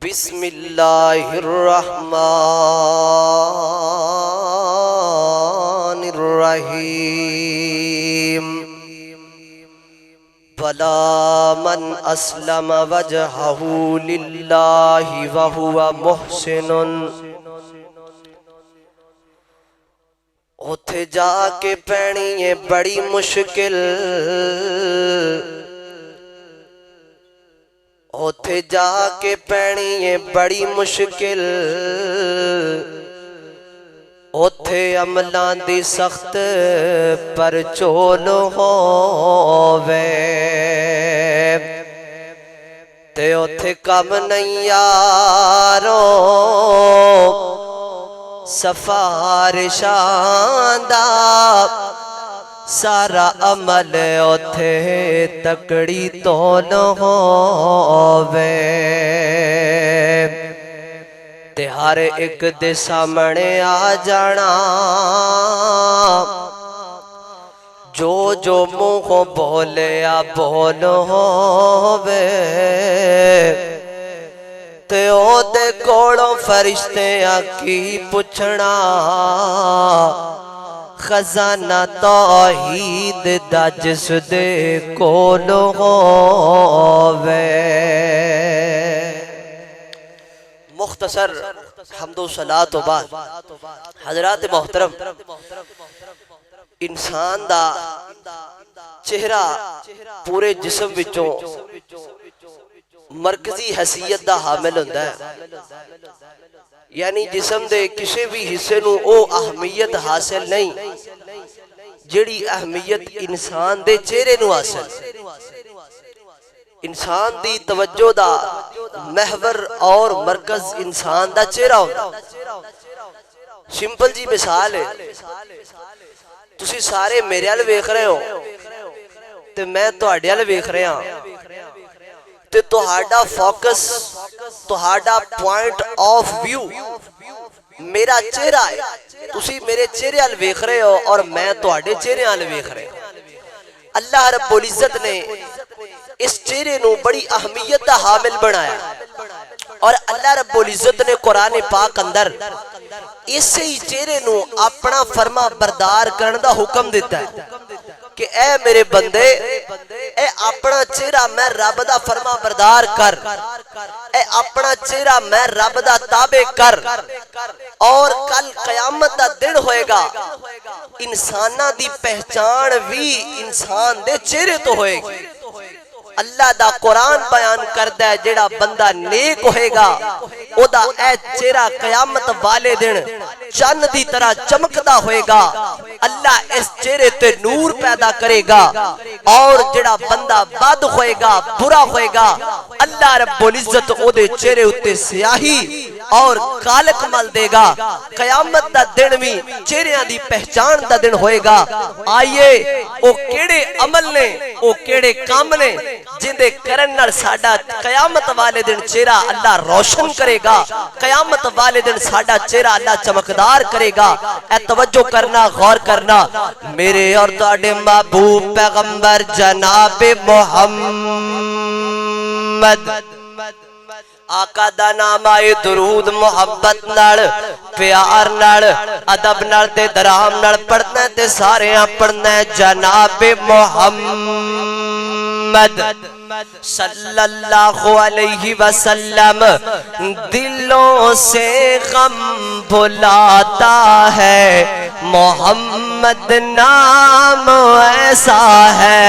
بسم اللہ الرحمن الرحیم بلا من اسلم وجہہ للہ وہو محسن اتھے جا کے پینی ہے بڑی مشکل اتھے جا کے پینی ہے بڑی مشکل اتھے عملان دی سخت پر چول ہووے تے اتھے کم نہیں یارو سفارشاں دا سارا عمل اتھے تکڑی تول ہووے تے ہر ایک دے سامنے آ جانا جو جو منہ بولے آ بول ہووے تے او دے کوڑوں فرشتے آکی پچھنا خزانہ توحید دا جس دے کول ہووے۔ مختصر حمد و صلاۃ و بعد حضرات محترم، انسان دا چہرہ پورے جسم وچوں مرکزی حیثیت دا حامل ہوتا ہے، یعنی جسم دے کسی بھی حصے نو او اہمیت حاصل نہیں جڑی اہمیت انسان دے چہرے نو حاصل۔ انسان دی توجہ دا محور اور مرکز انسان دا چہرہ ہوتا۔ سمپل جی مثال ہے، تسی سارے میرے حال ویکھ رہے ہو تے میں تہاڈے حال ویکھ رہا ہاں، تے تہاڈا فوکس، تہاڈا پوائنٹ آف ویو میرا چہرہ ہے، تسی میرے چہرے حال ویکھ رہے ہو اور میں تہاڈے چہرے حال ویکھ رہے ہوں۔ اللہ رب العزت نے اس چہرے نو بڑی اہمیت دا حامل بنایا، اور اللہ رب العزت نے قرآن پاک اندر اسی ہی چہرے نو اپنا فرما بردار کرنے دا حکم دیتا ہے کہ اے میرے بندے، اے اپنا چہرہ میں رب دا فرما بردار کر، اے اپنا چہرہ میں رب دا تابع کر، اور کل قیامت دا دن ہوئے گا انسانہ دی پہچان بھی انسان دے چہرے تو ہوئے گی۔ اللہ دا قرآن بیان کردہ ہے جیڑا بندہ نیک ہوئے گا او دا اے چہرہ قیامت والے دن چند دی طرح چمکدا ہوئے گا، اللہ اس چہرے تے نور پیدا کرے گا، اور جڑا بندہ بد ہوئے گا، برا ہوئے گا، اللہ رب العزت او دے چہرے اتے سیاہی اور کالک مل دے گا۔ قیامت دا دن بھی چہریاں دی پہچان دا دن ہوئے گا۔ آئیے او کیڑے عمل نے، او کیڑے کام نے جن دے کرن نال ساڈا قیامت والے دن چہرہ اللہ روشن کرے گا، قیامت والے دن ساڈا چہرہ اللہ چمکدار کرے گا۔ اے توجہ کرنا، غور کرنا، میرے اور تہاڈے محبوب پیغمبر جناب محمد آقا دا نام آئے درود محبت نال، پیار نال، ادب نال تے درام نال پڑھنا ہے تے سارے پڑھنا ہے جناب محمد صلی اللہ علیہ وسلم۔ دلوں سے غم بھلاتا ہے محمد نام ایسا ہے،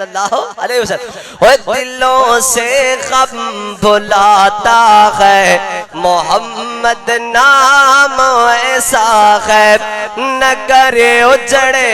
اللہ علیہ وسلم۔ دلوں سے غم بھلاتا ہے محمد نام ایسا ہے، نگر اجڑے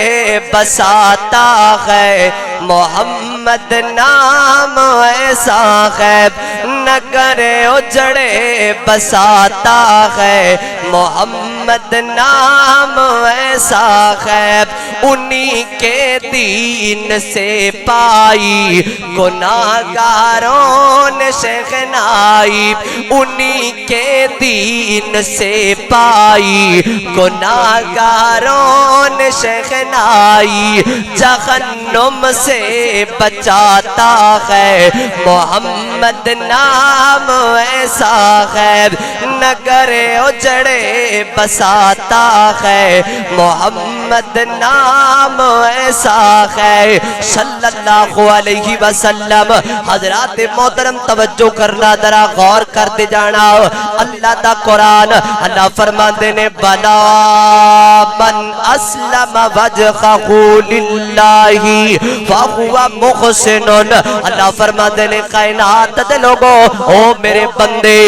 بساتا ہے محمد نام ایسا ہے، نگر اجڑے بساتا ہے محمد نام ایسا ہے، انہی کے دین سے پائی گناہگاروں نے شیخنائی، انہی کے دین سے پائی گناہگاروں نے شیخنائی جہنم سے بچاتا ہے محمد نام ایسا ہے نگر اجڑے بساتا ہے محمد نام ایسا ہے صلی اللہ علیہ وسلم۔ حضرات محترم توجہ کرنا ذرا غور کرتے جانا اللہ دا قرآن اللہ فرماندے نے بلا من اسلم وجهه للہ فهو محسن اللہ فرماندے نے کائنات دے لوگو او میرے بندے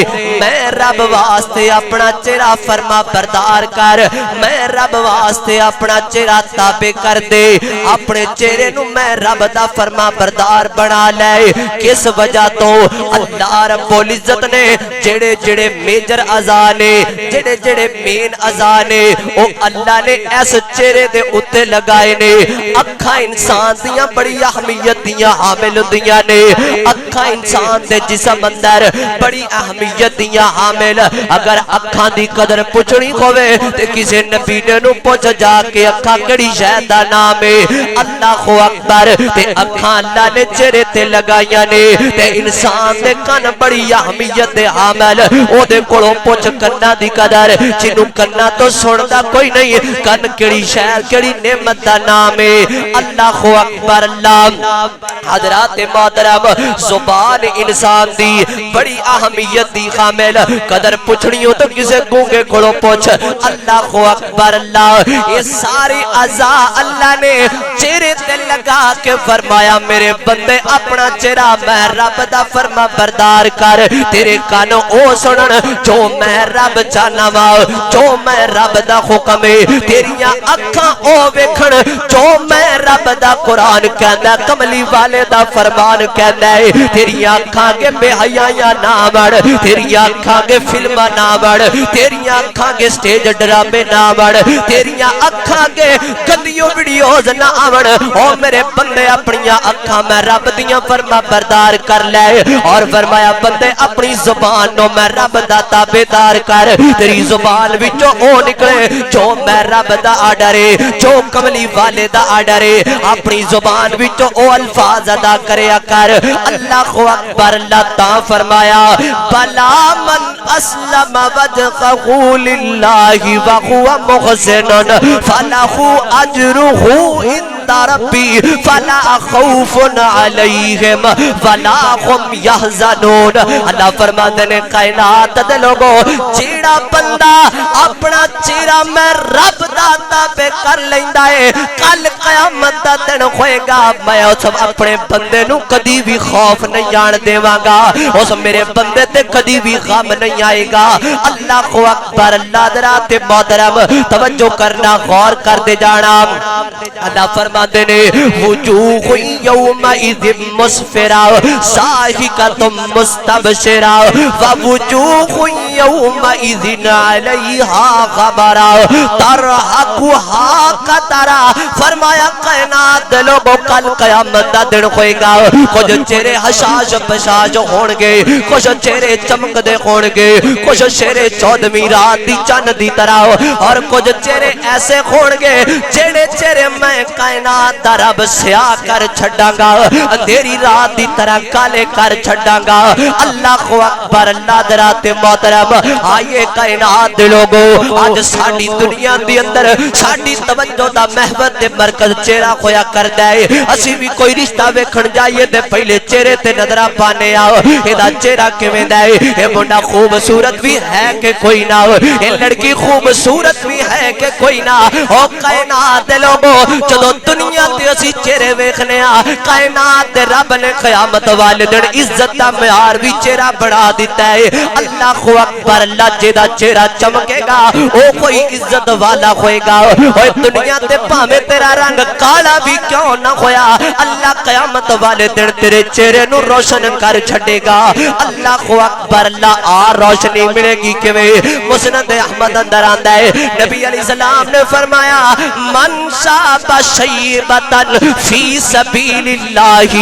میں رب واسطے اپنا چہرہ فرما بردار کر میں رب واسطے اپنا چہرہ تابع کر دے اپنے چہرے نو میں رب دا فرما بردار بنا لے کس وجہ تو اللہ رب العزت نے جڑے جڑے میجر اذانے جڑے جڑے مین اذانے او اللہ نے اس چہرے دے اتے لگائے نے اکھاں انسان دیاں بڑی اہمیت دیاں حامل دیاں نے اکھاں انسان دے جسم اندر بڑی اہمیت دیاں حامل اگر اکھاں دی قدر پوچھنی ہوئے تے کسے نبی نے نو پوچھ جا کے اکھاں کڑی شے دا نام ہے اللہ اکبر تے اکھاں اللہ نے چہرے تے لگائیاں نے تے انسان دے کن بڑی اہمیت دے حامل او دے کولوں پوچھ کرنا دی قدر جنوں کرنا تو سندا کوئی نہیں کن کڑی شے کڑی نعمت دا نام ہے اللہ اکبر اللہ حضرات محترم زبان انسان دی بڑی اہمیت دی حامل قدر پوچھنی ہو تو کسے گونگے کھڑو پوچھ اللہ اکبر اللہ یہ ساری اعضاء اللہ نے چہرے تے لگا کے فرمایا میرے بندے اپنا چہرہ میں رب دا فرما بردار کر تیرے کان او سنن جو میں رب چاہنا وا جو میں رب دا حکم ہے تیریاں اکھاں او ویکھن جو میں رب دا قرآن کہندا کملی والے دا فرمان کہندا ہے تیریاں اکھاں کے بے حیاں نہ بڑ تیریاں اکھاں کے فلماں نہ بڑ تیریاں اکھاں کے سٹیج ڈرامے نہ بڑ تیریاں اکھاں کے گندیوں ویڈیوز نہ آوڑ او میرے بندے اپنیاں اکھاں میں رب دیاں فرما بردار کر لے اور فرمایا بندے اپنی زبان نو میں رب دا تابعدار کر تیری زبان وچوں او نکلے جو میں رب دا آرڈر ہے جو کملی والے دا آرڈر ہے اپنی زبان وچوں او الفاظ ادا کریا کر اللہ اکبر اللہ تا فرمایا بلا من اسلم وجهه للہ وهو محسن فله اجره عند ربی فلا خوف علیہم ولا هم يحزنون اللہ فرماتے نے کائنات دے لوگو جیڑا بندہ اپنا چہرہ میں رب دا تابع کر لیندا ہے کل قیامت دا دن ہوئے گا میں اس اپنے بندے نو کدی بھی خوف نہیں آن دیواں گا اس میرے بندے تے کدی بھی غم نہیں آئے گا اللہ اکبر اللہ درات محترم توجہ کرنا غور کر دے جانا اللہ فرماتے نے وجوہ یومئذ مسفرہ ضاحکۃ مستبشرہ ووجوہ یومئذ علیہا غبرہ ترہقها قطرہ فرمایا کائنات لوگوں کل قیامت دا دن ہوئے گا کچھ چہرے حشاش پشاش ہون گے کچھ چہرے چمک دے ہون گے کچھ چہرے چودھویں رات دی چند دی طرح اور کچھ چہرے ایسے ہون گے جڑے چہرے میں کائنات دا رب سیاہ کر چھڈاں گا اندھیری رات دی طرح کالے کر چھڈاں گا اللہ اکبر اللہ درات محترم آئیے کائنات دے لوگو آج ساڑی دنیا دی اندر ساڑی توجہ دا محور دے مرکز چہرہ ہویا کر دائے اسی بھی کوئی رشتہ ویکھن جائیے دے پہلے چہرے تے نظرہ پانے آؤ ایدہ چہرہ کیویں دائے اے منڈا خوبصورت بھی ہے کہ کوئی نہ اے لڑکی خوبصورت بھی ہے کہ کوئی نہ او کائنات دے لوگو جدو دنیا تے اسی چہرے ویکھنے آ کائنات دے رب نے قیامت والے دن عزت دا معیار بھی چہرہ بڑھا دیتا ہے اللہ اکبر اللہ جیدہ چہرہ چمکے گا او کوئی عزت والا ہوئے گا اوہ دنیا تے پاویں تیرا رنگ کالا بھی کیوں نہ ہویا اللہ قیامت والے دن تیرے چہرے نو روشن کر چھڑے گا اللہ اکبر اللہ آ روشنی ملے گی کیویں مسند احمد اندر آندا ہے نبی علیہ السلام نے فرمایا من شاب شیبتن فی سبیل اللہ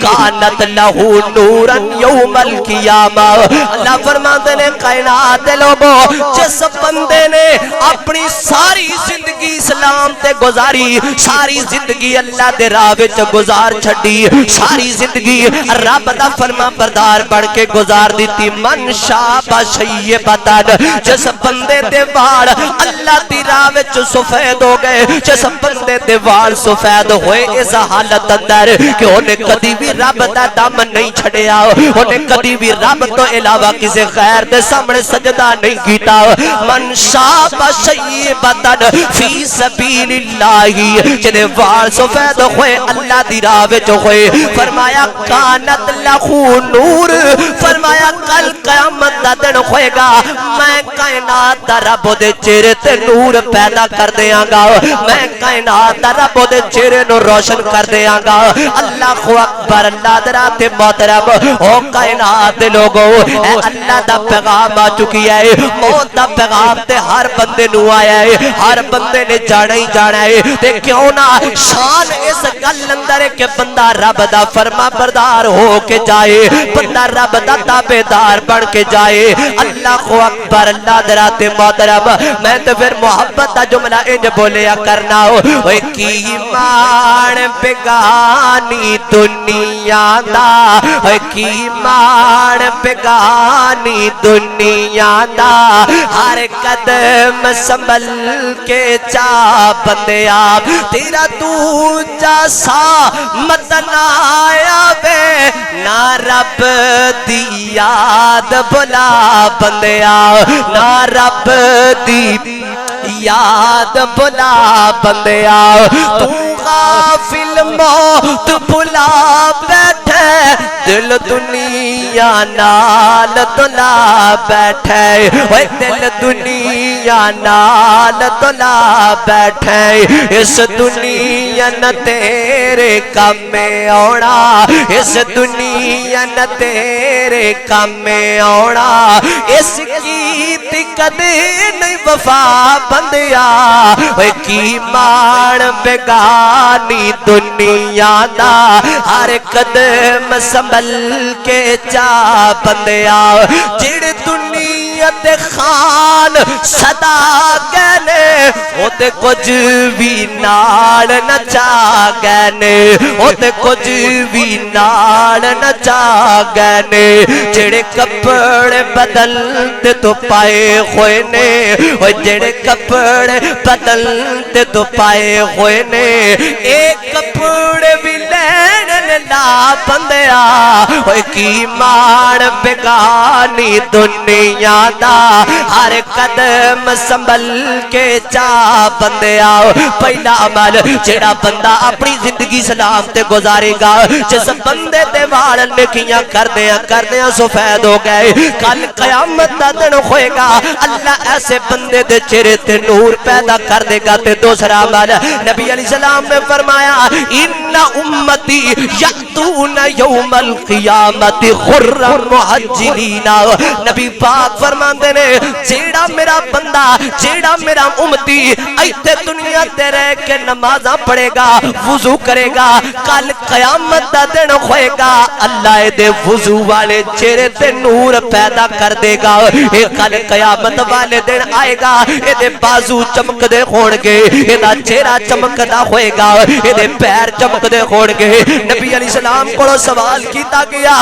کانت لہو نورا یوم القیامہ اللہ فرماتے نے کائنات دے لوگو جس بندے نے اپنی ساری زندگی اسلام تے گزاری ساری زندگی اللہ دے راہ وچ گزار چھڈی ساری زندگی رب دا فرما بردار بن کے گزار دیتی من شاب شیبتن جس بندے دے وال اللہ دی راہ وچ سفید ہو گئے جس بندے دے وال سفید ہوئے اس حالت اندر کہ انہیں کدی بھی رب دا دم نہیں چھڑیا انہیں کدی بھی رب تو علاوہ کسی غیر دے سامنے سجدہ نہیں کیتا من شاب شیبتن فی سبیل اللہ جنہیں وال سفید ہوئے اللہ دی راہ وچ ہوئے فرمایا کانت لہو نور فرمایا کل قیامت دا دن ہوئے گا میں کائنات دا رب دے چہرے تے نور پیدا کر دیاں گا میں کائنات دا رب دے چہرے نو روشن کر دیاں گا اللہ اکبر اللہ درات محترم او کائنات دے لوگو اے اللہ دا پیغام آ چکی ہے موت دا پیغام تے ہر بندے نو آیا ہے ہر بندے نے جانا ہی جانا ہے تے کیوں نہ شان اس گل اندر ہے کہ بندہ رب دا فرما بردار ہو کے جائے بندہ رب دا تابعدار بن کے جائے اللہ اکبر اللہ درات محترم میں تو پھر محبت دا جملہ انج بولیا کرنا ہو اوے کی مان بگانی دنیا دا اوے کی مان بگانی دنیا دا ہر قدم سنبھل کے چا بندیا تیرا تو جیسا مدن آیا بے نہ رب دی یاد بلا بندیا نہ رب دی یاد بلا بندیا تو غافل موت بلا بیٹھے دل دنیا نال تلا بیٹھے دل دنیا نال تلا بیٹھے اس دنیا نہ تیرے کام میں آنا اس دنیا نہ تیرے کام میں آنا اس کی کدے نہیں وفا بندیا کی مان بگانی دنیا دا ہر قدم سنبھل کے جا بندیا جڑ دنیا تے خان صدا گنے او تے کچھ بھی نال نہ چا گنے او تے کچھ بھی نال نہ چا گنے جڑے کپڑے بدلتے تو پائے ہوئے نے او جڑے کپڑے بدلتے تو پائے ہوئے نے ایک کپڑے بھی لینے لا بندیا اوہ کی مان بگانی دنیا دا ہر قدم سنبھل کے چا بندیا پہلا عمل جڑا بندہ اپنی زندگی سلام تے گزارے گا جس بندے تے وال نکیاں کر دیاں سفید ہو گئے کل قیامت دا دن ہوئے گا اللہ ایسے بندے دے چہرے تے نور پیدا کر دے گا تے دوسرا عمل نبی علیہ السلام نے فرمایا ان امتی یأتون یوم القیامت غرا محجلین نبی پاک فرماندے نے جیڑا میرا بندہ جیڑا میرا امتی ایتے دنیا تے رہ کے نمازاں پڑھے گا وضو کرے گا کل قیامت دا دن ہوئے گا اللہ دے وضو والے چہرے تے نور پیدا کر دے گا کل قیامت والے دن آئے گا دے بازو چمک دے ہون گے دا چہرہ چمک دا ہوئے گا دے پیر چمک دے ہون گے نبی علیہ السلام کو سوال کیتا گیا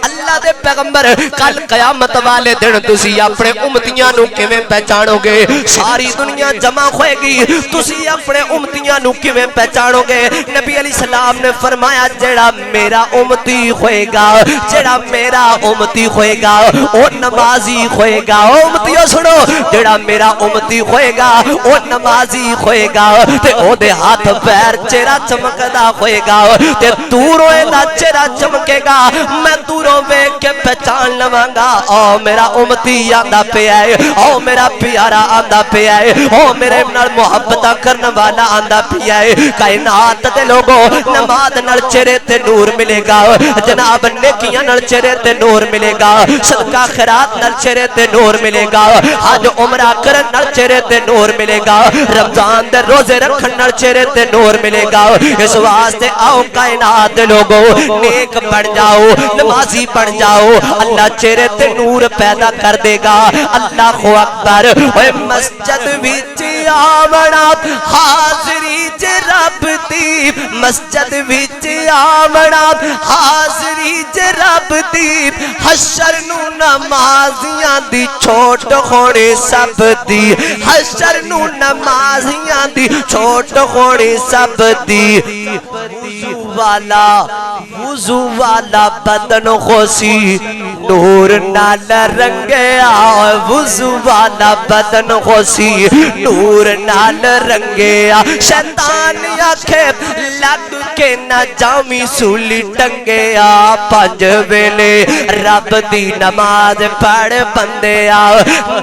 اللہ دے پیغمبر کل قیامت والے دن تسی اپنے امتیاں نو کیویں پہچانو گے ساری دنیا جمع ہوئے گی تسی اپنے امتیاں نو کیویں پہچانو گے نبی علیہ السلام نے فرمایا جڑا میرا امتی ہوئے گا جڑا میرا امتی ہوئے گا او نمازی ہوئے گا او امتیوں سنو جڑا میرا امتی ہوئے گا او نمازی ہوئے گا تے او دے ہاتھ پیر چہرہ چمکدا ہوئے گا تے دوروں دا چہرہ چمکے گا میں دوروں ویکھ کے پہچان لواں گا او میرا امتی آندا پیا ہے او میرا پیارا آندا پیا ہے او میرے نال محبت کرن والا آندا پیا ہے کائنات دے لوگوں نماز نال چہرے تے نور ملے گا جناب نیکیاں نال چہرے تے نور ملے گا صدقہ خیرات نال چہرے تے نور ملے گا حج عمرہ کرن نال چہرے تے نور ملے گا رمضان دے روزے رکھن نال چہرے تے نور ملے گا اس اس واسطے آؤ کائنات لوگو نیک بن جاؤ نمازی بن جاؤ اللہ چہرے تے نور پیدا کر دے گا اللہ اکبر اوے مسجد وچ آونا حاضری چ رب دی مسجد وچ آونا حاضری چ رب دی حشر نو نمازیاں دی چھوٹ ہونی سب دی حشر نو نمازیاں دی چھوٹ ہونی سب دی وضو والا بدن خوشی نور نال رنگیا وضو والا بدن خوشی نور نال رنگیا شیطان آکھے لگ کے نہ جامی سولی ٹنگیا پنج ویلے رب دی نماز پڑھ بندیا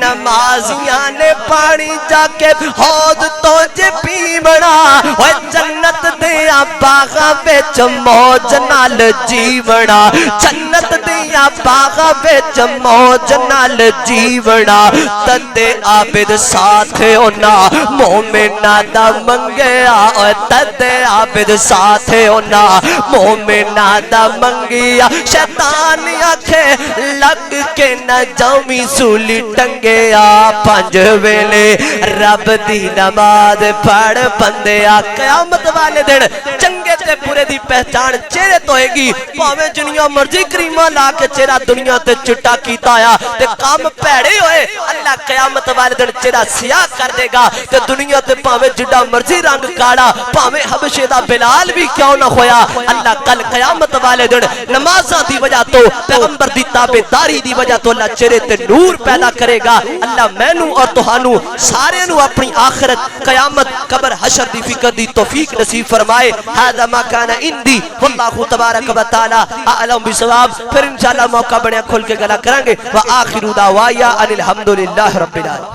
نمازیاں نے پانی جا کے حوض تو جے پی بنا جنت دیا باغاں وچ موج نال جیونا جنت دیا باغاں وچ موج نال جیونا تدے عابد ساتھ ہونا مومنہ دا منگیا تدے عابد ساتھ ہونا مومنہ دا منگیا شیطان آکھے لگ کے نہ جامی سولی ٹنگیا پنج ویلے رب دی نماز پڑھ بندیا قیامت والے دن چنگے تے برے دی پہچان چہرے تو ہے گی پاویں جنیاں مرضی کریمہ لا کے چہرہ دنیا تے چٹا کیتا آیا تے کام پیڑے ہوئے اللہ قیامت والے دن چہرہ سیاہ کر دے گا تے دنیا تے پاویں جڑا مرضی رنگ کاڑا پاویں حبشے دا بلال بھی کیوں نہ ہویا اللہ کل قیامت والے دن نمازاں دی وجہ تو پیغمبر دی تابعداری دی وجہ تو اللہ چہرے تے نور پیدا کرے گا اللہ مینوں اور تہانوں سارے نو اپنی آخرت قیامت قبر حشر دی فکر دی توفیق نصیب فرمائے هذا ما كان عندي والله تبارک و تعالی اعلم بالصواب پھر انشاءاللہ موقع بنیا کھول کے گلا کریں گے وآخر دعوایا ان الحمدللہ رب العالمین